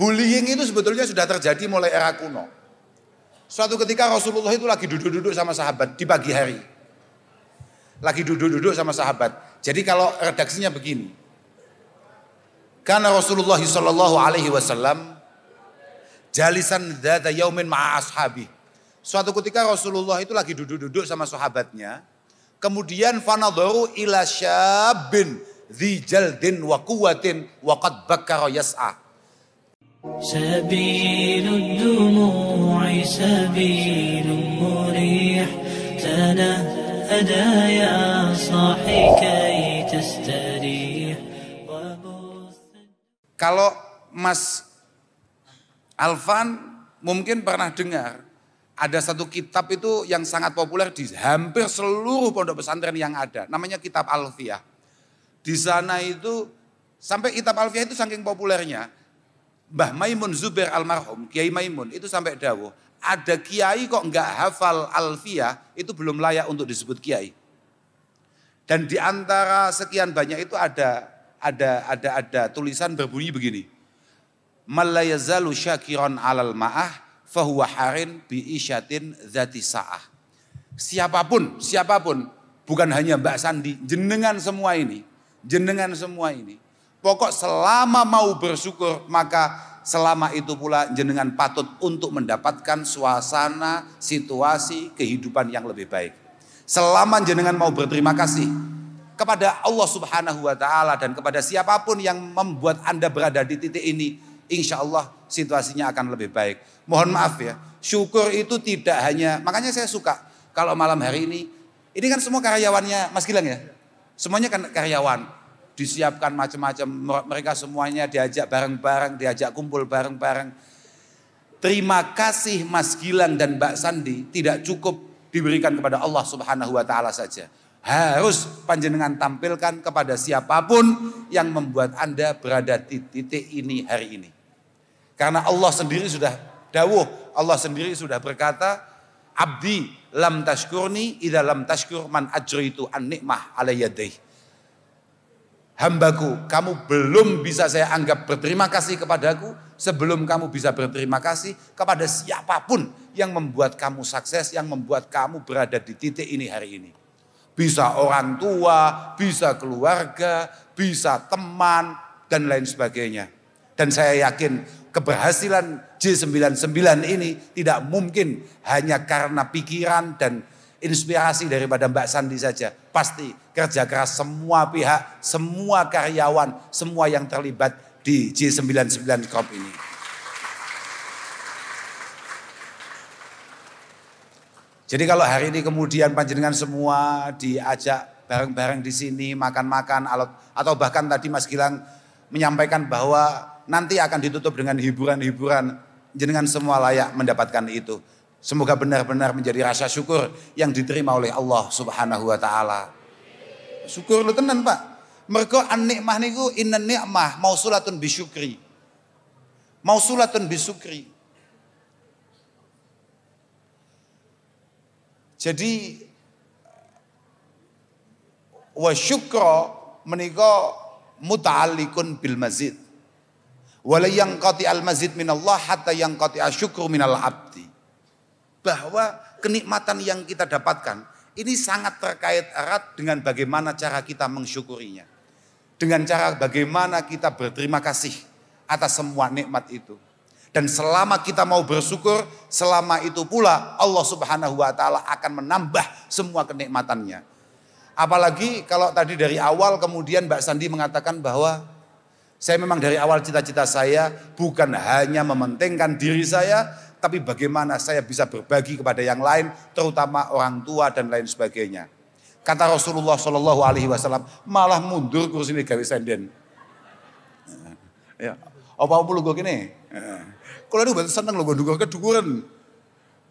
Bullying itu sebetulnya sudah terjadi mulai era kuno. Suatu ketika Rasulullah itu lagi duduk-duduk sama sahabat di pagi hari. Lagi duduk-duduk sama sahabat. Jadi kalau redaksinya begini. Karena Rasulullah sallallahu alaihi wasallam jalisan dzata yaumin ma'a ashabi. Suatu ketika Rasulullah itu lagi duduk-duduk sama sahabatnya. Kemudian fanadharu ila syabin dzi jaldin wa quwwatin wa qad bakkara yas'a. Sabilud dumu'i sabilun murih tanahada ya sahi kay tastarih. Kalau Mas Alvan mungkin pernah dengar ada satu kitab itu yang sangat populer di hampir seluruh pondok pesantren yang ada. Namanya kitab Alfiyah. Di sana itu sampai kitab Alfiyah itu saking populernya. Mbah Maimun Zubair almarhum, Kiai Maimun itu sampai dawuh. Ada kiai kok enggak hafal Alfiyah itu belum layak untuk disebut kiai. Dan di antara sekian banyak itu ada tulisan berbunyi begini. Man la yazalu syakiran 'alal ma'ah fahuwa harin bi isyatin dzati sa'ah. Siapapun, bukan hanya Mbak Sandi, jenengan semua ini. Pokok selama mau bersyukur, maka selama itu pula jenengan patut untuk mendapatkan suasana, situasi, kehidupan yang lebih baik. Selama jenengan mau berterima kasih kepada Allah Subhanahu wa Ta'ala dan kepada siapapun yang membuat Anda berada di titik ini, insya Allah situasinya akan lebih baik. Mohon maaf ya, syukur itu tidak hanya, makanya saya suka kalau malam hari ini kan semua karyawannya Mas Gilang ya, semuanya kan karyawan. Disiapkan macam-macam, mereka semuanya diajak bareng-bareng, diajak kumpul bareng-bareng. Terima kasih Mas Gilang dan Mbak Sandi tidak cukup diberikan kepada Allah Subhanahu wa Ta'ala saja. Harus panjenengan tampilkan kepada siapapun yang membuat Anda berada di titik ini hari ini. Karena Allah sendiri sudah dawuh, Allah sendiri sudah berkata, abdi lam tashkurni idza lam tashkur man ajritu an nikmah ala yadayhi. Hambaku, kamu belum bisa saya anggap berterima kasih kepadaku sebelum kamu bisa berterima kasih kepada siapapun yang membuat kamu sukses, yang membuat kamu berada di titik ini hari ini. Bisa orang tua, bisa keluarga, bisa teman, dan lain sebagainya. Dan saya yakin keberhasilan J99 ini tidak mungkin hanya karena pikiran dan inspirasi daripada Mbak Sandi saja. Pasti kerja keras semua pihak, semua karyawan, semua yang terlibat di J99 Corp ini. Jadi kalau hari ini kemudian panjenengan semua diajak bareng-bareng di sini makan-makan atau bahkan tadi Mas Gilang menyampaikan bahwa nanti akan ditutup dengan hiburan-hiburan, jenengan semua layak mendapatkan itu. Semoga benar-benar menjadi rasa syukur yang diterima oleh Allah Subhanahu wa Ta'ala. Syukur lu tenan Pak. Mergo an-nikmah niku inna ni'mah mausulatun bisyukri. Mausulatun bisyukri. Jadi wa syukra menika muta'alliqun bil mazid. Wala yanqati al mazid minallah hatta yanqati asyukru minal abdi. Bahwa kenikmatan yang kita dapatkan ini sangat terkait erat dengan bagaimana cara kita mensyukurinya. Dengan cara bagaimana kita berterima kasih atas semua nikmat itu. Dan selama kita mau bersyukur, selama itu pula Allah Subhanahu wa Ta'ala akan menambah semua kenikmatannya. Apalagi kalau tadi dari awal kemudian Mbak Sandi mengatakan bahwa saya memang dari awal cita-cita saya bukan hanya mementingkan diri saya, tapi bagaimana saya bisa berbagi kepada yang lain, terutama orang tua dan lain sebagainya. Kata Rasulullah Shallallahu Alaihi Wasallam, malah mundur kursi ini gawe senden. Ya, apa lu gue gini? Kalau lu betul seneng lu gue kedukuran,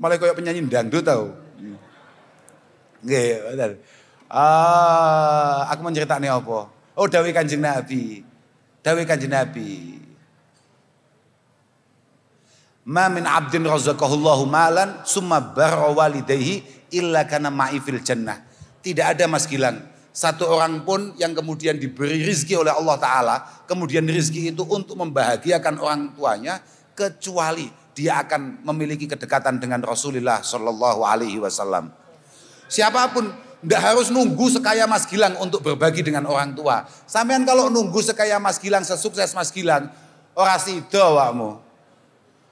malah kayak penyanyi dangdut tau. Nggih, betul. Aku mau ceritanya apa? Oh, dawuh Kanjeng Nabi. Dawuh Kanjeng Nabi. Ma min abdin razaqahullahu malan summa barra walidayhi illa kana ma'i fil jannah. Tidak ada Mas Gilang satu orang pun yang kemudian diberi rizki oleh Allah Ta'ala, kemudian rizki itu untuk membahagiakan orang tuanya, kecuali dia akan memiliki kedekatan dengan Rasulullah Shallallahu Alaihi Wasallam. Siapapun tidak harus nunggu sekaya Mas Gilang untuk berbagi dengan orang tua. Sampean kalau nunggu sekaya Mas Gilang, sesukses Mas Gilang, ora sida awakmu.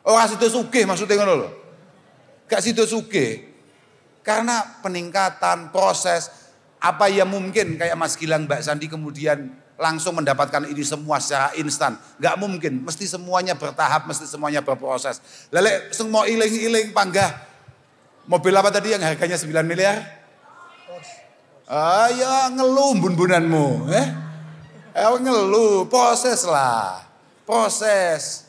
Ora sida sugih maksudnya ngono lho. Gak sida sugih. Karena peningkatan proses apa yang mungkin kayak Mas Gilang, Mbak Sandi kemudian langsung mendapatkan ini semua secara instan. Gak mungkin, mesti semuanya bertahap, mesti semuanya berproses. Lelek semua iling-iling panggah. Mobil apa tadi yang harganya 9 miliar? Ya ngeluh bun-bunanmu. Ngeluh, proses lah. Proses.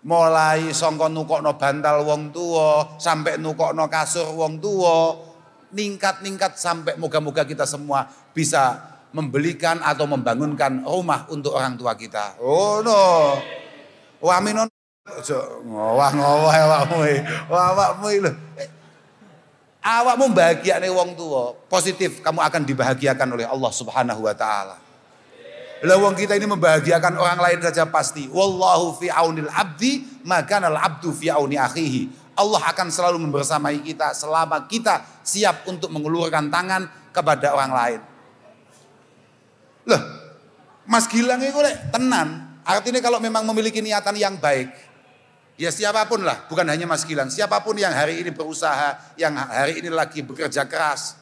Mulai songko nukokno bantal wong tua, sampai nukokno kasur wong tua, ningkat-ningkat sampai moga-moga kita semua bisa membelikan atau membangunkan rumah untuk orang tua kita. Oh no. Wah minon ngowah-ngowah awakmu lho. Awakmu bahagiane wong tua, positif kamu akan dibahagiakan oleh Allah Subhanahu wa taala. Lah wong kita ini membahagiakan orang lain saja pasti. Wallahu fi aunil abdi, maka al abdu fi auni akhihi. Allah akan selalu membersamai kita selama kita siap untuk mengulurkan tangan kepada orang lain. Loh, Mas Gilang itu tenan. Artinya kalau memang memiliki niatan yang baik, ya siapapun lah, bukan hanya Mas Gilang, siapapun yang hari ini berusaha, yang hari ini lagi bekerja keras.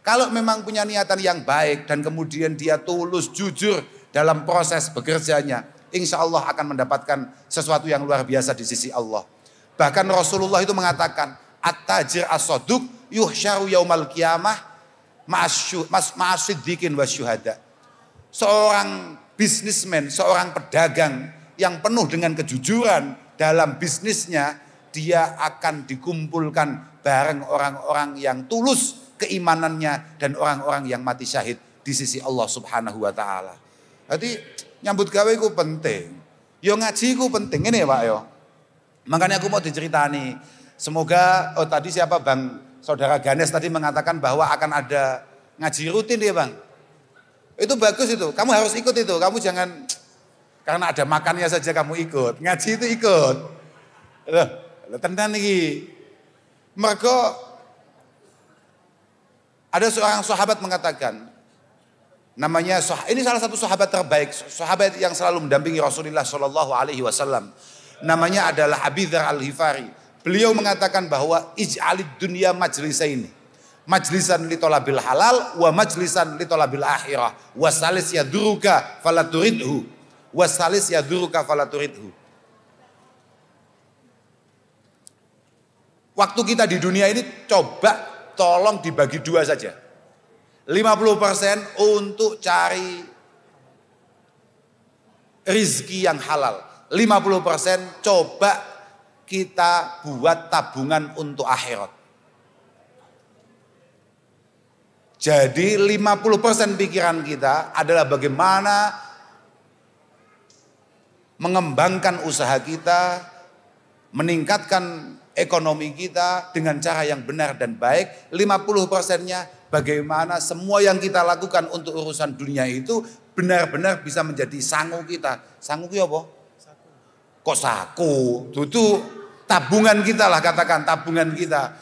Kalau memang punya niatan yang baik dan kemudian dia tulus, jujur dalam proses bekerjanya, insya Allah akan mendapatkan sesuatu yang luar biasa di sisi Allah. Bahkan Rasulullah itu mengatakan, at-tajir as-saduq yuhsyaru yaumal qiyamah ma'asiddiqin wasyuhada. Seorang bisnismen, seorang pedagang yang penuh dengan kejujuran dalam bisnisnya, dia akan dikumpulkan bareng orang-orang yang tulus keimanannya dan orang-orang yang mati syahid di sisi Allah Subhanahu wa taala. Jadi nyambut gawe ku penting. Yo ngaji ku penting ini ya Pak yo. Makanya aku mau diceritani. Semoga tadi siapa Bang Saudara Ganes tadi mengatakan bahwa akan ada ngaji rutin ya Bang. Itu bagus itu. Kamu harus ikut itu. Kamu jangan karena ada makannya saja kamu ikut. Ngaji itu ikut. Loh, tenan iki. Mergo ada seorang sahabat mengatakan, namanya ini salah satu sahabat terbaik, sahabat yang selalu mendampingi Rasulullah Shallallahu Alaihi Wasallam. Namanya adalah Abi Dzar Al-Ghifari. Beliau mengatakan bahwa ij'alid dunya majlisaini. Majlisan li talabil halal wa majlisan li talabil akhirah. Wasalis yaduruka falaturidhu. Wasalis yaduruka falaturidhu. Waktu kita di dunia ini coba tolong dibagi dua saja. 50% untuk cari rizki yang halal. 50% coba kita buat tabungan untuk akhirat. Jadi 50% pikiran kita adalah bagaimana mengembangkan usaha kita, meningkatkan ekonomi kita dengan cara yang benar dan baik. 50%-nya bagaimana semua yang kita lakukan untuk urusan dunia itu benar-benar bisa menjadi sangu kita. Sangu itu apa? Kok saku? Itu tabungan kita lah, katakan tabungan kita.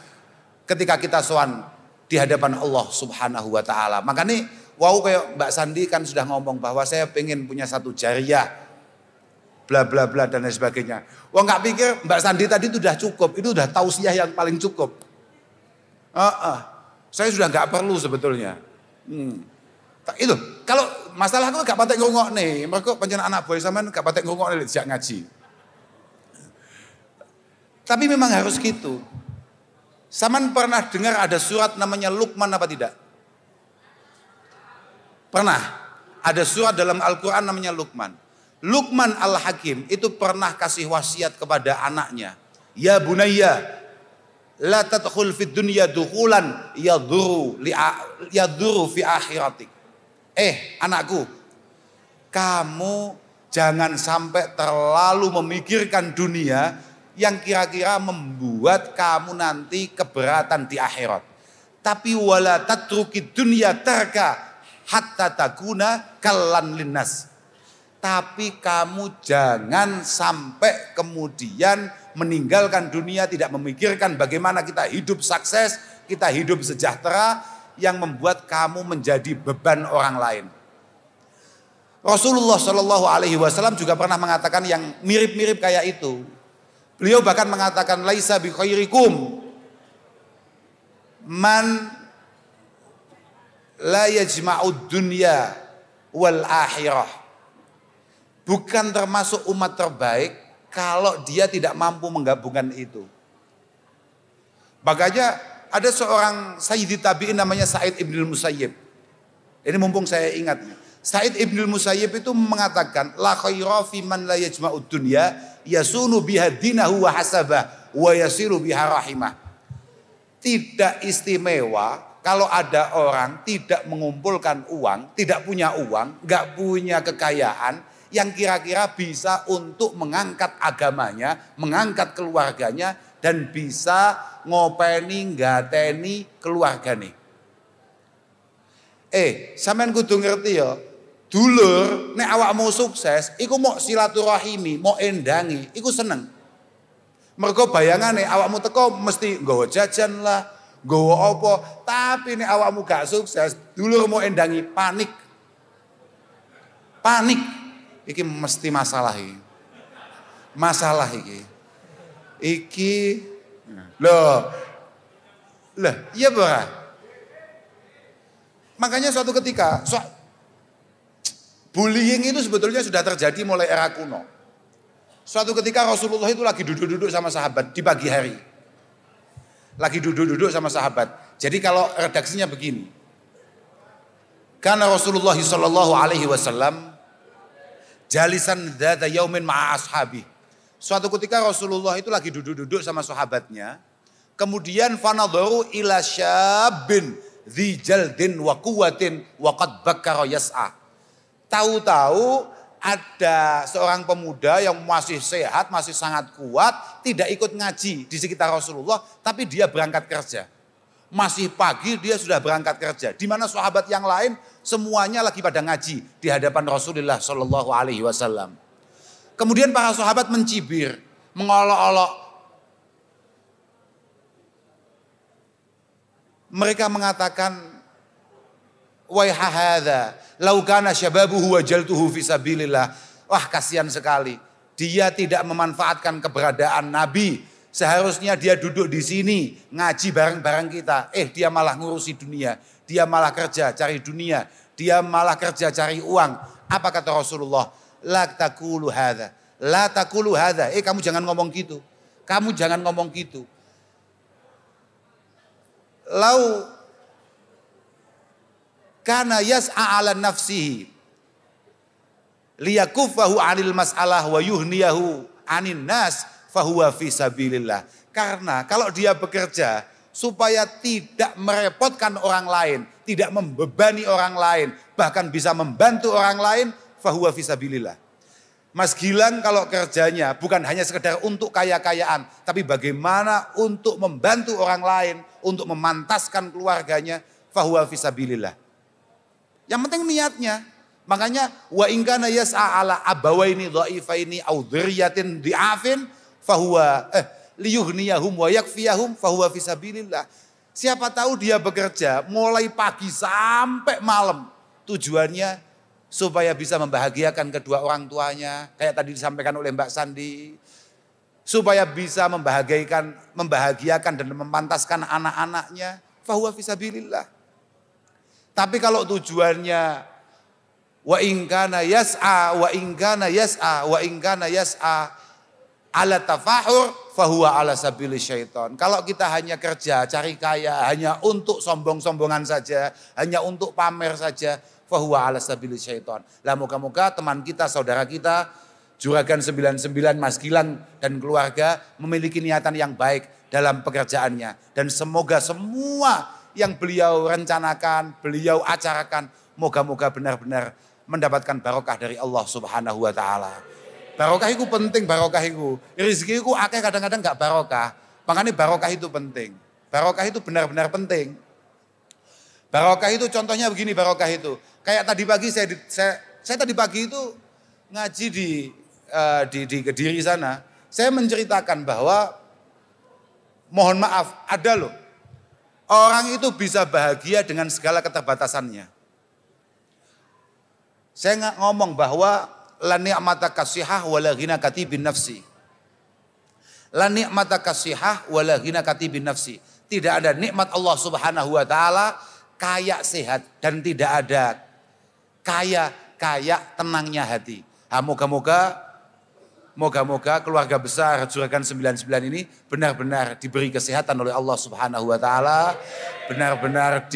Ketika kita sowan di hadapan Allah Subhanahu wa taala. Makanya wow kayak Mbak Sandi kan sudah ngomong bahwa saya pengen punya satu jariah. Bla bla bla dan lain sebagainya. Wah nggak pikir Mbak Sandi tadi itu sudah cukup. Itu sudah tausiah yang paling cukup. Saya sudah nggak perlu sebetulnya. Itu kalau masalah aku gak patek ngurungok nih. Mereka panjenengan anak boy sampean gak patek ngurungok nih sejak ngaji. Tapi memang harus gitu. Saman pernah dengar ada surat namanya Luqman apa tidak? Pernah. Ada surat dalam Al-Quran namanya Luqman. Luqman Al-Hakim itu pernah kasih wasiat kepada anaknya. Ya bunayya, la tadkhul fid dunya dukhulan yadhuru fi akhiratik. Anakku, kamu jangan sampai terlalu memikirkan dunia yang kira-kira membuat kamu nanti keberatan di akhirat. Tapi wala tatruki dunya tarka hatta takuna kallan linnas. Tapi kamu jangan sampai kemudian meninggalkan dunia, tidak memikirkan bagaimana kita hidup sukses, kita hidup sejahtera, yang membuat kamu menjadi beban orang lain. Rasulullah Shallallahu Alaihi Wasallam juga pernah mengatakan yang mirip-mirip kayak itu. Beliau bahkan mengatakan laisa bi khairikum man la yajma'ud dunya wal akhirah. Bukan termasuk umat terbaik kalau dia tidak mampu menggabungkan itu. Makanya ada seorang Sayyidi Tabi'in namanya Sa'id Ibnul Musayyib. Ini mumpung saya ingat. Sa'id Ibnul Musayyib itu mengatakan la khaira fi man la yajma'ud dunya yasunu biha dinahu wa hasabah wa yasiru biha rahimah. Tidak istimewa kalau ada orang tidak mengumpulkan uang, tidak punya uang, nggak punya kekayaan yang kira-kira bisa untuk mengangkat agamanya, mengangkat keluarganya, dan bisa ngopeni, ngateni keluargane. Sampean kudu ngerti ya, dulur nek awakmu sukses, iku mau silaturahimi, mau endangi, iku seneng. Mergo bayangane awakmu teko mesti nggawa jajan lah, nggawa apa, tapi nek awakmu gak sukses, dulur mau endangi panik. Panik. Iki mesti masalah iki. Masalah iki. Iki loh. Lah, iya bara. Makanya suatu ketika bullying itu sebetulnya sudah terjadi mulai era kuno. Suatu ketika Rasulullah itu lagi duduk-duduk sama sahabat di pagi hari. Lagi duduk-duduk sama sahabat. Jadi kalau redaksinya begini. Karena Rasulullah sallallahu alaihi wasallam jalisan dzata yaumin ma'a ashabi. Suatu ketika Rasulullah itu lagi duduk-duduk sama sahabatnya. Kemudian fanadharu ila syabin dzi jaldin wa quwwatin wa qad bakkara yas'a. Tahu-tahu ada seorang pemuda yang masih sehat, masih sangat kuat, tidak ikut ngaji di sekitar Rasulullah, tapi dia berangkat kerja. Masih pagi dia sudah berangkat kerja. Di mana sahabat yang lain semuanya lagi pada ngaji di hadapan Rasulullah Shallallahu Alaihi Wasallam. Kemudian para sahabat mencibir, mengolok-olok. Mereka mengatakan, waiha hadza law kana syababuhu wajaltuhu fi sabilillah. Wah, kasihan sekali. Dia tidak memanfaatkan keberadaan Nabi. Seharusnya dia duduk di sini ngaji bareng-bareng kita. Dia malah ngurusi dunia. Dia malah kerja cari dunia. Dia malah kerja cari uang. Apa kata Rasulullah? La taqulu hadza. La taqulu hadza. Kamu jangan ngomong gitu. Kamu jangan ngomong gitu. Lau kana yas'a 'ala nafsihi liyakuffahu 'anil mas'alah wa yuhniyahu 'anin nas fahuwa fi sabilillah. Karena kalau dia bekerja supaya tidak merepotkan orang lain, tidak membebani orang lain, bahkan bisa membantu orang lain, fahuwa fi sabilillah. Mas Gilang kalau kerjanya bukan hanya sekedar untuk kaya-kayaan, tapi bagaimana untuk membantu orang lain, untuk memantaskan keluarganya, fahuwa fi sabilillah. Yang penting niatnya. Makanya wa in kana yas'a ala abawaini dhaifaini aw dzurriyyatin di'afin fahuwa liyughniyahum wa yakfiyahum fahuwa fi sabilillah. Siapa tahu dia bekerja mulai pagi sampai malam. Tujuannya supaya bisa membahagiakan kedua orang tuanya, kayak tadi disampaikan oleh Mbak Sandi. Supaya bisa membahagiakan dan memantaskan anak-anaknya, fahuwa fi sabilillah. Tapi kalau tujuannya wa in kana yas'a ala tafahur fahuwa ala sabili syaitan. Kalau kita hanya kerja cari kaya hanya untuk sombong-sombongan saja, hanya untuk pamer saja, fahuwa ala sabili syaitan. Lah moga-moga teman kita, saudara kita, Juragan 99 Mas Gilang dan keluarga memiliki niatan yang baik dalam pekerjaannya. Dan semoga semua yang beliau rencanakan, beliau acarakan, moga-moga benar-benar mendapatkan barokah dari Allah Subhanahu wa taala. Barokah itu penting, barokah itu. Rezeki itu akeh kadang-kadang enggak barokah. Makanya barokah itu penting. Barokah itu benar-benar penting. Barokah itu contohnya begini, barokah itu. Kayak tadi pagi saya tadi pagi itu ngaji di Kediri sana. Saya menceritakan bahwa mohon maaf, ada loh. Orang itu bisa bahagia dengan segala keterbatasannya. Saya nggak ngomong bahwa la ni'mata kasihah wala ghina katibin nafsi. La ni'mata kasihah wala ghina katibin nafsi. Tidak ada nikmat Allah Subhanahu wa taala kaya sehat dan tidak ada kaya tenangnya hati. Moga-moga keluarga besar Juragan 99 ini benar-benar diberi kesehatan oleh Allah Subhanahu wa taala, benar-benar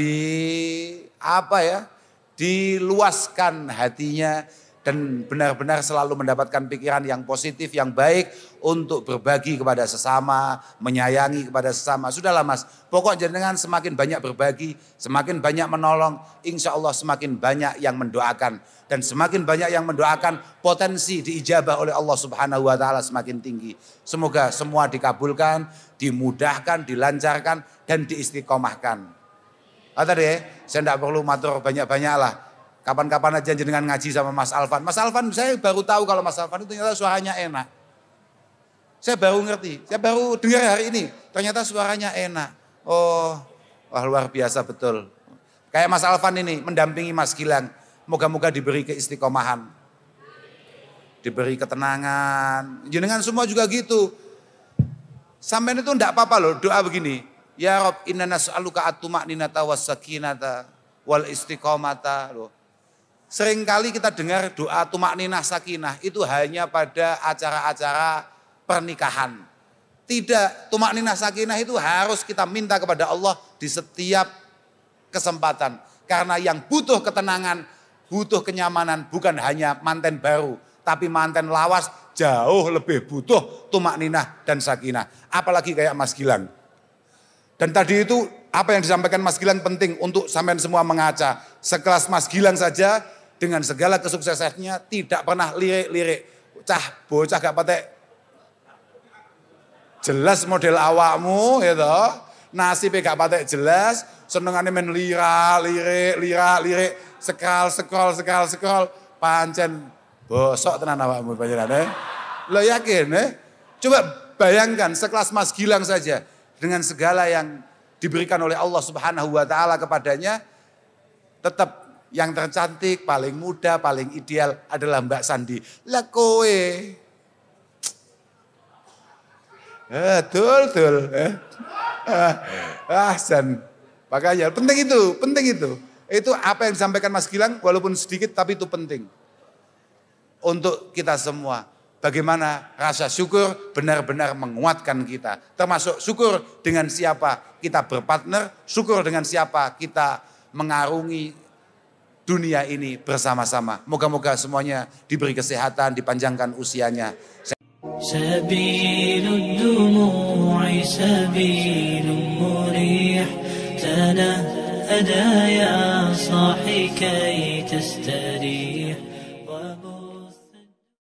diluaskan hatinya dan benar-benar selalu mendapatkan pikiran yang positif, yang baik untuk berbagi kepada sesama, menyayangi kepada sesama. Sudahlah Mas, pokok jenengan semakin banyak berbagi, semakin banyak menolong, insya Allah semakin banyak yang mendoakan. Dan semakin banyak yang mendoakan, potensi diijabah oleh Allah Subhanahu wa taala semakin tinggi. Semoga semua dikabulkan, dimudahkan, dilancarkan, dan diistiqomahkan. Tadi saya tidak perlu matur banyak-banyak lah. Kapan-kapan aja jenengan ngaji sama Mas Alvan. Mas Alvan, saya baru tahu kalau Mas Alvan itu ternyata suaranya enak. Saya baru ngerti, saya baru dengar hari ini. Ternyata suaranya enak. Oh, wah luar biasa betul. Kayak Mas Alvan ini mendampingi Mas Gilang. Moga-moga diberi keistiqomahan. Diberi ketenangan. Jenengan semua juga gitu. Sampai itu enggak apa-apa loh doa begini. Ya Rob, inna nas'aluka at-tuma'ninata was-sakinata wal istiqomata. Loh. Seringkali kita dengar doa tuma'ninah sakinah itu hanya pada acara-acara pernikahan. Tidak, tuma'ninah sakinah itu harus kita minta kepada Allah di setiap kesempatan. Karena yang butuh ketenangan, butuh kenyamanan bukan hanya manten baru. Tapi manten lawas jauh lebih butuh tuma'ninah dan sakinah. Apalagi kayak Mas Gilang. Dan tadi itu apa yang disampaikan Mas Gilang penting untuk sampean semua mengaca. Sekelas Mas Gilang saja dengan segala kesuksesannya tidak pernah lirik-lirik. Bocah gak patek jelas model awakmu gitu. Nasibnya gak patek jelas. Senengannya main lirik, scroll. Pancen bosok tenan awakmu panjenengan. Lo yakin Coba bayangkan sekelas Mas Gilang saja. Dengan segala yang diberikan oleh Allah Subhanahu wa taala kepadanya, tetap yang tercantik, paling muda, paling ideal adalah Mbak Sandi. Lah kowe. Betul. Ahsan. Makanya penting itu. Itu apa yang disampaikan Mas Gilang walaupun sedikit tapi itu penting. Untuk kita semua. Bagaimana rasa syukur benar-benar menguatkan kita. Termasuk syukur dengan siapa kita berpartner, syukur dengan siapa kita mengarungi dunia ini bersama-sama. Moga-moga semuanya diberi kesehatan, dipanjangkan usianya. Sabilud dumu'i sabilun murih tanahada ya sahi kay tastarih